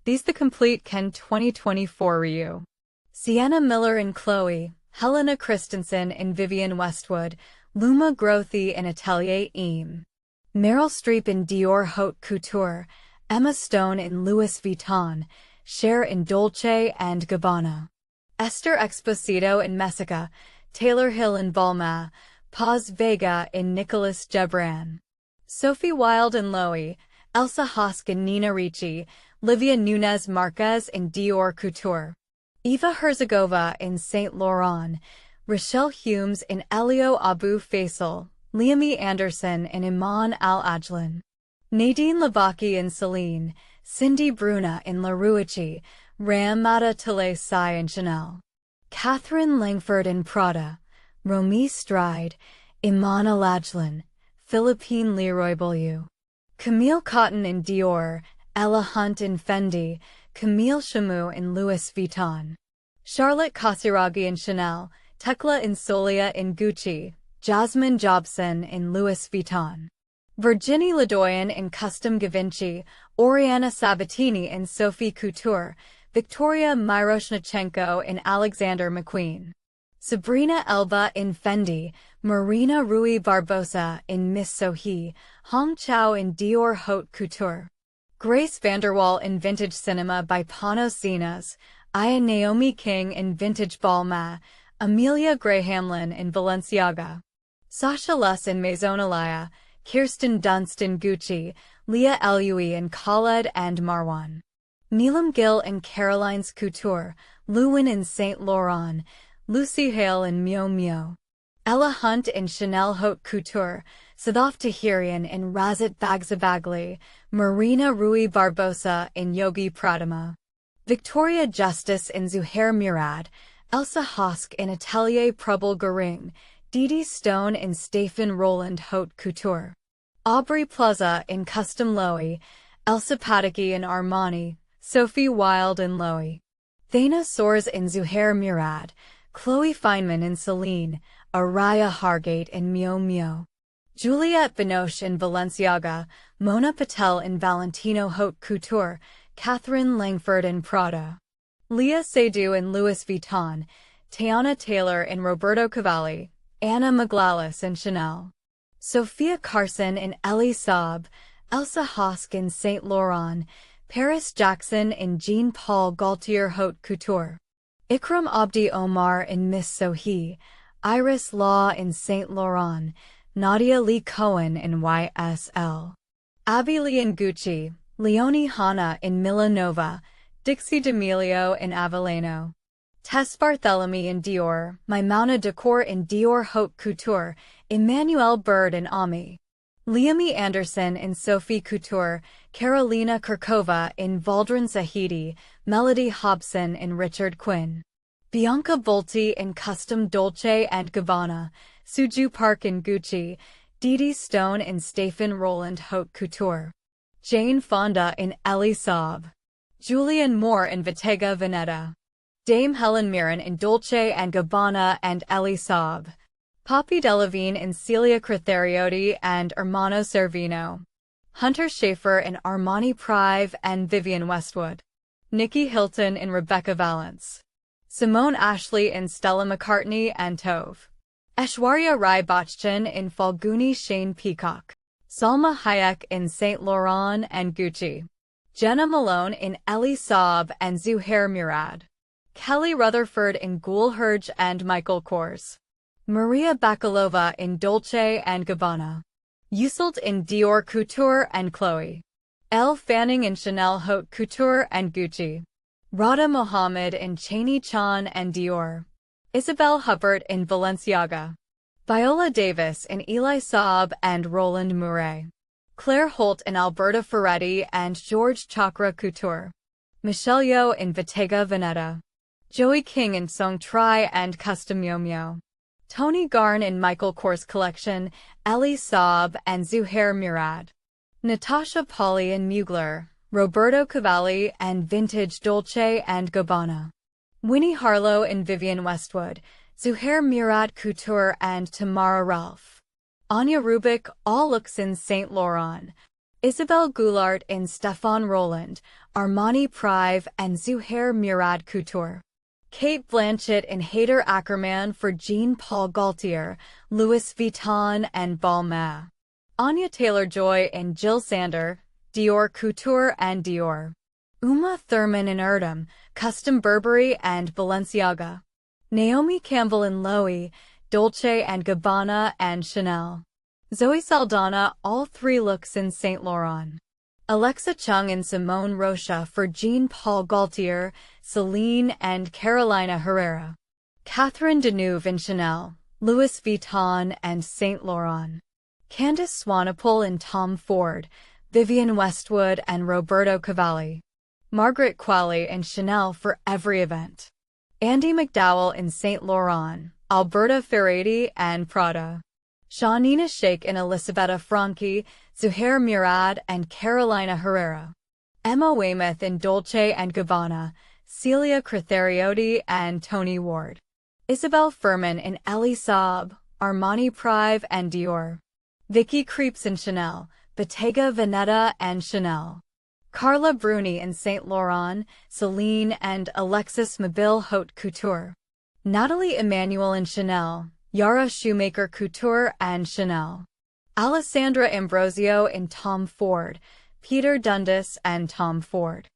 These the complete Ken 2024 Ryu. Sienna Miller and Chloe, Helena Christensen and Vivienne Westwood, Luma Grothy and Atelier Eam. Meryl Streep in Dior Haute Couture, Emma Stone in Louis Vuitton, Cher in Dolce & Gabbana. Esther Exposito in Messica, Taylor Hill in Balmain, Paz Vega in Nicolas Gebran. Sophie Wilde in Loewe, Elsa Hosk in Nina Ricci, Livia Nunez Marquez in Dior Couture. Eva Herzegova in Saint Laurent, Rochelle Humes in Elio Abu Faisal, Liami Anderson in Iman Al-Ajlan. Nadine Labaki in Celine, Cindy Bruna in La Ruici, Ram Matatale in Chanel. Catherine Langford in Prada, Romy Stride, Iman Al-Ajlan, Philippine Leroy Beaulieu. Camille Cotton in Dior, Ella Hunt in Fendi, Camille Chamou in Louis Vuitton. Charlotte Casiraghi in Chanel, Tekla Insolia in Gucci, Jasmine Jobson in Louis Vuitton. Virginie Ledoyen in Custom Givenchy, Oriana Sabatini in Sophie Couture, Victoria Miroshnichenko in Alexander McQueen. Sabrina Elba in Fendi, Marina Rui Barbosa in Miss Sohi, Hong Chao in Dior Haute Couture. Grace Vanderwall in Vintage Cinema by Panos Zenas, Aya Naomi King in Vintage Balmain, Amelia Grey-Hamlin in Balenciaga. Sasha Luss in Maison Alaya, Kirsten Dunst in Gucci, Leah Eloui in Khaled and Marwan. Neelam Gill in Caroline's Couture, Lewin in Saint Laurent, Lucy Hale in miumiu. Ella Hunt in Chanel Haute Couture, Sadaf Tahirian in Razat Bagzabagli, Marina Rui Barbosa in Yogi Pradama. Victoria Justice in Zuhair Murad, Elsa Hosk in Atelier Prubble Goring, Didi Stone in Stephen Roland Haute Couture. Aubrey Plaza in Custom Loewe, Elsa Pataky in Armani, Sophie Wilde in Loewe. Thana Soares in Zuhair Murad, Chloe Feynman in Celine, Araya Hargate in miumiu. Juliette Binoche in Balenciaga, Mona Patel in Valentino Haute Couture, Catherine Langford in Prada. Leah Seydoux in Louis Vuitton, Teyana Taylor in Roberto Cavalli, Anna Maglalis in Chanel. Sophia Carson in Elie Saab, Elsa Hosk in Saint Laurent, Paris Jackson in Jean Paul Gaultier Haute Couture. Ikram Abdi Omar in Miss Sohi, Iris Law in Saint Laurent, Nadia Lee Cohen in YSL. Abby Lee in Gucci, Leonie Hanna in Milanova, Dixie D'Amelio in Avellano. Tess Barthélemy in Dior, Maimouna Decor in Dior Haute Couture, Emmanuel Bird in Ami. Liami Anderson in Sophie Couture, Carolina Kirkova in Valdrin Zahidi, Melody Hobson in Richard Quinn. Bianca Bolti in Custom Dolce & Gabbana, Suju Park in Gucci, Didi Stone in Stephen Roland Haute Couture. Jane Fonda in Elie Saab. Julianne Moore in Bottega Veneta. Dame Helen Mirren in Dolce & Gabbana and Elie Saab. Poppy Delevingne in Celia Critherioti and Hermano Cervino. Hunter Schafer in Armani Prive and Vivienne Westwood. Nikki Hilton in Rebecca Valance. Simone Ashley in Stella McCartney and Tove. Aishwarya Rai Bachchan in Falguni Shane Peacock. Salma Hayek in Saint Laurent and Gucci. Jenna Malone in Elie Saab and Zuhair Murad. Kelly Rutherford in Gulherj and Michael Kors. Maria Bakalova in Dolce & Gabbana. Yusult in Dior Couture and Chloe. Elle Fanning in Chanel Haute Couture and Gucci. Radha Mohammed in Cheney Chan and Dior. Isabel Huppert in Balenciaga. Viola Davis in Elie Saab and Roland Mouret. Claire Holt in Alberta Ferretti and George Chakra Couture. Michelle Yeoh in Bottega Veneta. Joey King in Song Trai and Custom miumiu. Tony Garn in Michael Kors Collection, Elie Saab and Zuhair Murad. Natasha Polly in Mugler, Roberto Cavalli and Vintage Dolce & Gabbana. Winnie Harlow in Vivienne Westwood, Zuhair Murad Couture and Tamara Ralph. Anya Rubik, All Looks in Saint Laurent. Isabelle Goulart in Stéphane Roland, Armani Prive and Zuhair Murad Couture. Kate Blanchett in Haider Ackermann for Jean-Paul Gaultier, Louis Vuitton and Balmain. Anya Taylor-Joy in Jill Sander, Dior Couture and Dior. Uma Thurman in Erdem, Custom Burberry and Balenciaga. Naomi Campbell in Loewe, Dolce & Gabbana and Chanel. Zoe Saldana all three looks in Saint Laurent. Alexa Chung in Simone Rocha for Jean-Paul Gaultier, Celine and Carolina Herrera. Catherine Deneuve in Chanel, Louis Vuitton and Saint Laurent. Candice Swanepoel in Tom Ford, Vivienne Westwood and Roberto Cavalli. Margaret Qualley in Chanel for every event. Andy McDowell in Saint Laurent, Alberta Ferretti and Prada. Shawnina Sheikh in Elisabetta Franchi, Zuhair Murad and Carolina Herrera. Emma Weymouth in Dolce & Gabbana, Celia Critherioti and Tony Ward. Isabelle Furman in Elie Saab, Armani Prive and Dior. Vicky Creeps in Chanel, Bottega Veneta and Chanel. Carla Bruni in Saint Laurent, Celine and Alexis Mobile Haute Couture. Natalie Emmanuel in Chanel, Yara Shoemaker Couture and Chanel. Alessandra Ambrosio in Tom Ford, Peter Dundas and Tom Ford.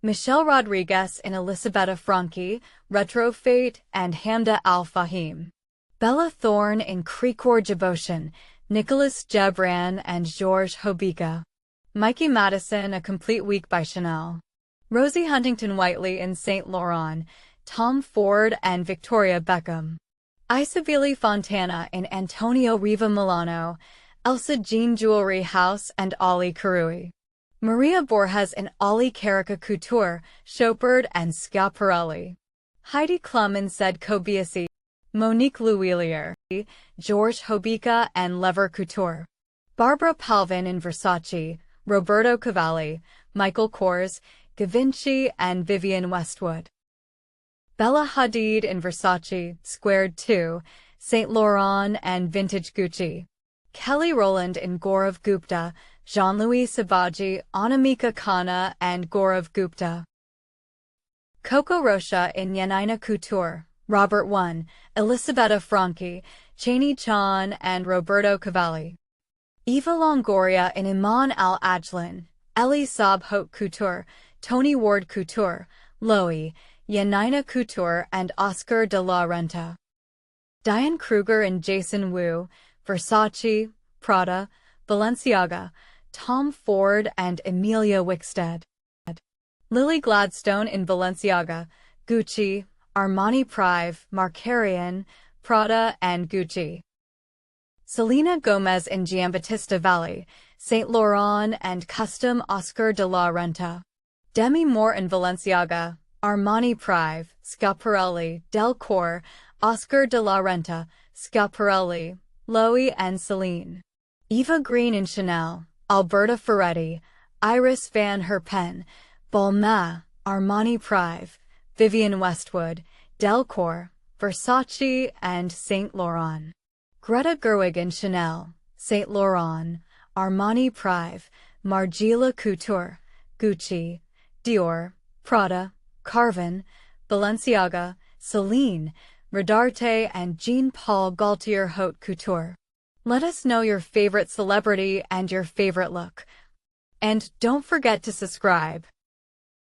Michelle Rodriguez in Elisabetta Franchi, Retro Fate and Hamda Al Fahim. Bella Thorne in Krikor Jaboshan, Nicolas Gebran and Georges Hobika. Mikey Madison A Complete Week by Chanel. Rosie Huntington Whiteley in Saint Laurent, Tom Ford and Victoria Beckham. Isabelle Fontana in Antonio Riva Milano, Elsa Jean Jewelry House and Ollie Karui. Maria Borges in Ollie Carica Couture, Chopard and Schiaparelli. Heidi Klum in Said Kobayashi, Monique Louillier, Georges Hobika and Lever Couture. Barbara Palvin in Versace, Roberto Cavalli, Michael Kors, Givenchy and Vivienne Westwood. Bella Hadid in Versace, Squared 2, Saint Laurent and Vintage Gucci. Kelly Rowland in Gaurav Gupta, Jean-Louis Sabaji, Anamika Khanna and Gaurav Gupta. Coco Rocha in Yanina Couture, Robert I, Elisabetta Franchi, Cheney Chan and Roberto Cavalli. Eva Longoria in Iman Al-Ajlan, Elie Saab Haute Couture, Tony Ward Couture, Loewe, Yanina Couture and Oscar de la Renta. Diane Kruger and Jason Wu, Versace, Prada, Balenciaga, Tom Ford and Emilia Wickstead. Lily Gladstone in Balenciaga, Gucci, Armani Prive, Marcarian, Prada and Gucci. Selenagomez in Giambattista Valli, Saint Laurent and Custom Oscar de la Renta. Demi Moore in Balenciaga, Armani Prive, Schiaparelli, Delcourt, Oscar de la Renta, Schiaparelli, Loewe and Celine. Eva Green in Chanel, Alberta Ferretti, Iris van Herpen, Balmain, Armani Prive, Vivienne Westwood, Delcourt, Versace and Saint Laurent. Greta Gerwig in Chanel, Saint Laurent, Armani Prive, Margiela Couture, Gucci, Dior, Prada, Carven, Balenciaga, Celine, Rodarte and Jean-Paul Gaultier Haute Couture. Let us know your favorite celebrity and your favorite look. And don't forget to subscribe.